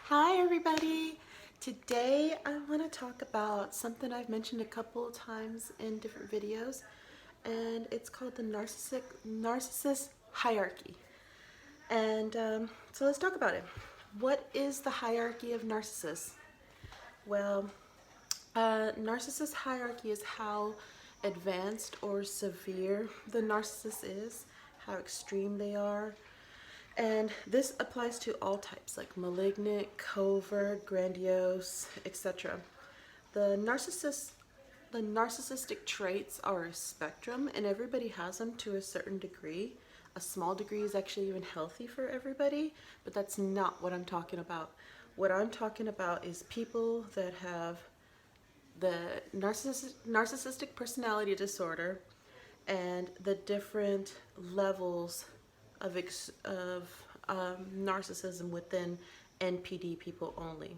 Hi everybody! Today I want to talk about something I've mentioned a couple of times in different videos, and it's called the narcissist hierarchy. And so let's talk about it. What is the hierarchy of narcissists? Well, narcissist hierarchy is how advanced or severe the narcissist is, how extreme they are, and this applies to all types like malignant, covert, grandiose, etc. The narcissistic traits are a spectrum and everybody has them to a certain degree. A small degree is actually even healthy for everybody, but that's not what I'm talking about. What I'm talking about is people that have the narcissistic personality disorder and the different levels of narcissism within NPD people only.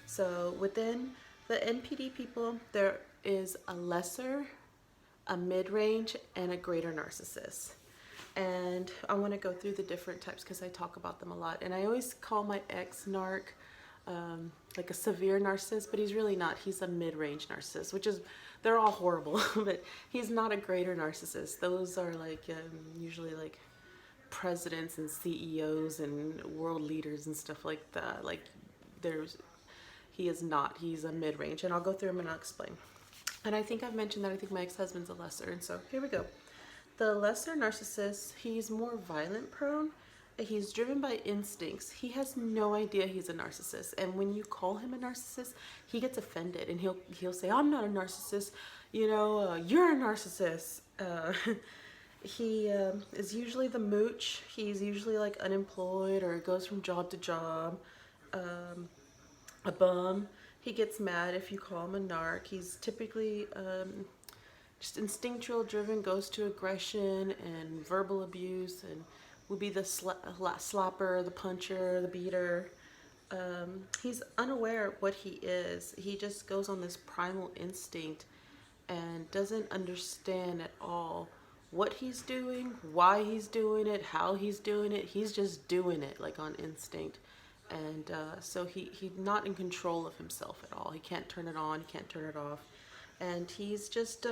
So within the NPD people, there is a lesser, a mid-range, and a greater narcissist. And I want to go through the different types because I talk about them a lot. And I always call my ex-narc like a severe narcissist, but he's really not. He's a mid-range narcissist, which is, they're all horrible, but he's not a greater narcissist. Those are like usually like presidents and CEOs and world leaders and stuff like that. Like he is not. He's a mid-range, and I'll go through them and I'll explain. And I think I've mentioned that I think my ex-husband's a lesser, and so here we go. The lesser narcissist, he's more violent prone. He's driven by instincts. He has no idea he's a narcissist, and when you call him a narcissist, he gets offended, and he'll say, "I'm not a narcissist. You're a narcissist." He is usually the mooch. He's usually like unemployed or goes from job to job. A bum. He gets mad if you call him a narc. He's typically just instinctual driven, goes to aggression and verbal abuse, and will be the slapper, the puncher, the beater. He's unaware of what he is. He just goes on this primal instinct and doesn't understand at all what he's doing, why he's doing it, how he's doing it. He's just doing it like on instinct. And so he's not in control of himself at all. He can't turn it on, he can't turn it off. And he's just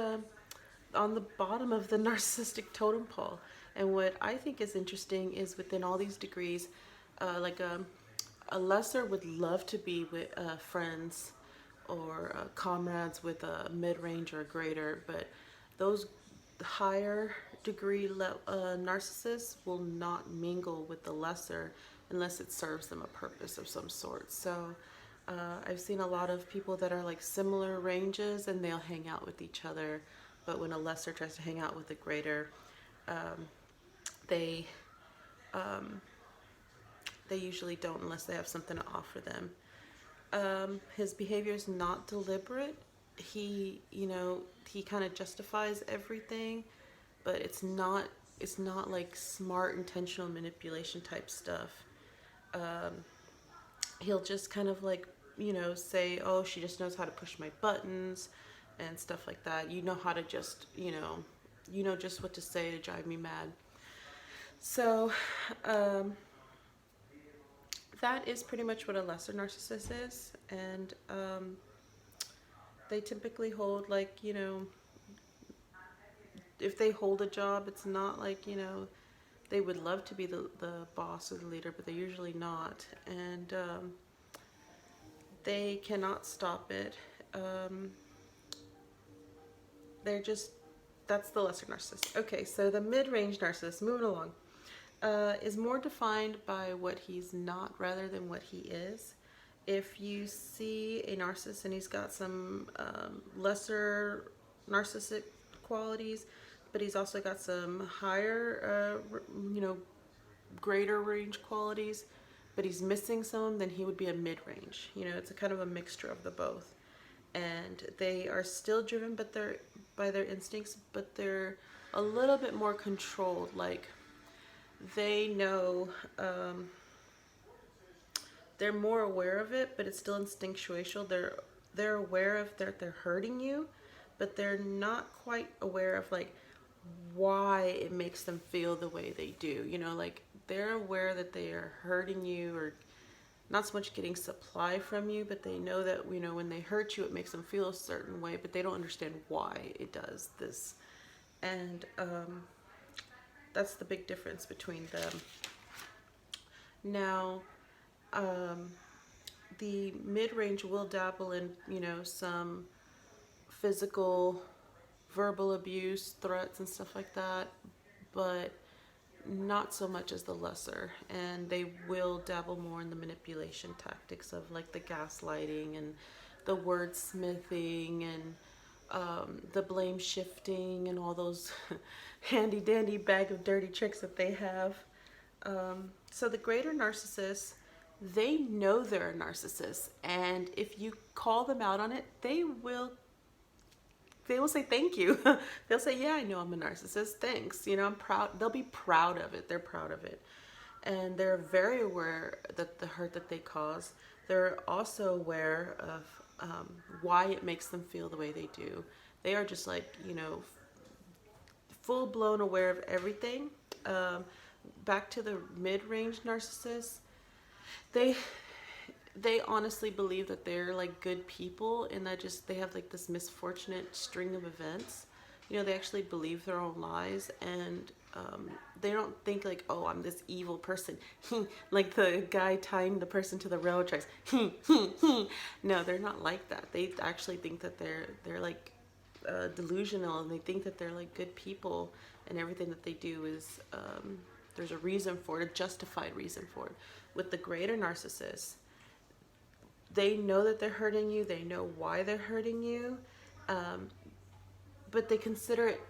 on the bottom of the narcissistic totem pole. And what I think is interesting is within all these degrees, a lesser would love to be with friends or comrades with a mid-range or a greater, but those higher degree narcissists will not mingle with the lesser unless it serves them a purpose of some sort. So I've seen a lot of people that are like similar ranges and they'll hang out with each other, but when a lesser tries to hang out with a greater, they they usually don't unless they have something to offer them. His behavior is not deliberate. He kind of justifies everything, but it's not like smart intentional manipulation type stuff. He'll just kind of like say, "Oh, she just knows how to push my buttons," and stuff like that. You know how to just just what to say to drive me mad. So that is pretty much what a lesser narcissist is. And they typically hold like if they hold a job, it's not like they would love to be the boss or the leader, but they're usually not. And they cannot stop it. They're just, that's the lesser narcissist. Okay, so the mid-range narcissist, moving along, is more defined by what he's not rather than what he is. If you see a narcissist and he's got some lesser narcissistic qualities, but he's also got some higher, greater range qualities, but he's missing some, then he would be a mid-range. It's a kind of a mixture of the both. And they are still driven by their instincts, but they're a little bit more controlled. Like they know, they're more aware of it, but it's still instinctual. They're aware of that they're hurting you, but they're not quite aware of like why it makes them feel the way they do. Like they're aware that they are hurting you or not so much getting supply from you, but they know that, you know, when they hurt you, it makes them feel a certain way, but they don't understand why it does this. And that's the big difference between them. Now, the mid-range will dabble in, you know, some physical, verbal abuse, threats, and stuff like that, but not so much as the lesser. And they will dabble more in the manipulation tactics of like the gaslighting and the wordsmithing and the blame shifting and all those handy dandy bag of dirty tricks that they have. So the greater narcissists, they know they're a narcissist, and if you call them out on it, they will say thank you. They'll say, yeah, I know I'm a narcissist, thanks, you know, I'm proud. They'll be proud of it. They're proud of it, and they're very aware that the hurt that they cause. They're also aware of why it makes them feel the way they do. They are just like, you know, full blown aware of everything. Back to the mid-range narcissists, they honestly believe that they're like good people, and that just they have like this misfortunate string of events. You know, they actually believe their own lies, and they don't think like, oh, I'm this evil person, like the guy tying the person to the railroad tracks. No, they're not like that. They actually think that they're like delusional, and they think that they're like good people, and everything that they do is there's a reason for it, a justified reason for it. With the greater narcissists, they know that they're hurting you, they know why they're hurting you, but they consider it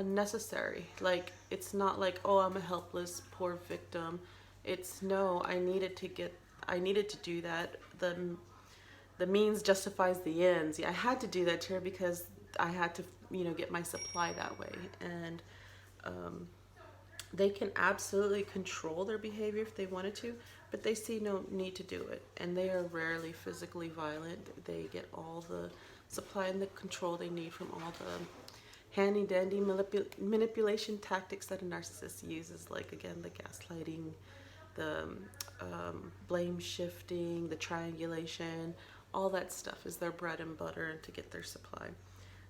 necessary. Like, it's not like, oh, I'm a helpless poor victim. It's, no, I needed to do that. The means justifies the ends. Yeah, I had to do that to her because I had to, you know, get my supply that way. And they can absolutely control their behavior if they wanted to, but they see no need to do it. And they are rarely physically violent. They get all the supply and the control they need from all the handy dandy manipulation tactics that a narcissist uses, like, again, the gaslighting, the blame shifting, the triangulation. All that stuff is their bread and butter to get their supply.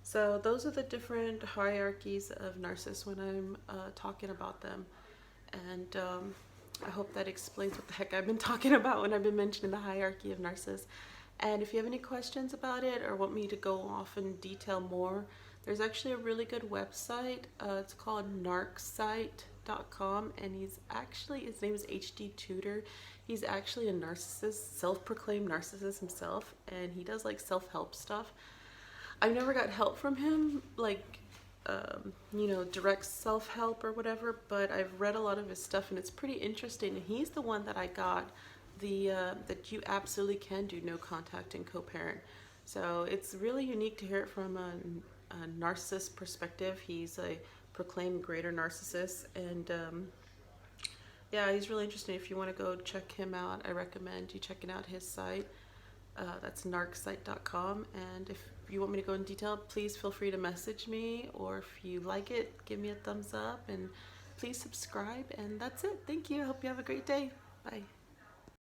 So those are the different hierarchies of narcissists when I'm talking about them. And I hope that explains what the heck I've been talking about when I've been mentioning the hierarchy of narcissists. And if you have any questions about it or want me to go off and detail more, there's actually a really good website. It's called narcsite.com, and his name is HD Tutor. He's actually a narcissist, self-proclaimed narcissist himself, and he does like self-help stuff. I've never got help from him, like, you know, direct self-help or whatever, but I've read a lot of his stuff, and it's pretty interesting. And he's the one that I got that you absolutely can do no contact and co-parent. So it's really unique to hear it from a narcissist perspective. He's a proclaimed greater narcissist, and yeah, he's really interesting. If you want to go check him out, I recommend you checking out his site. That's narcsite.com, and if you want me to go in detail, please feel free to message me, or if you like it, give me a thumbs up, and please subscribe. And that's it. Thank you. I hope you have a great day. Bye.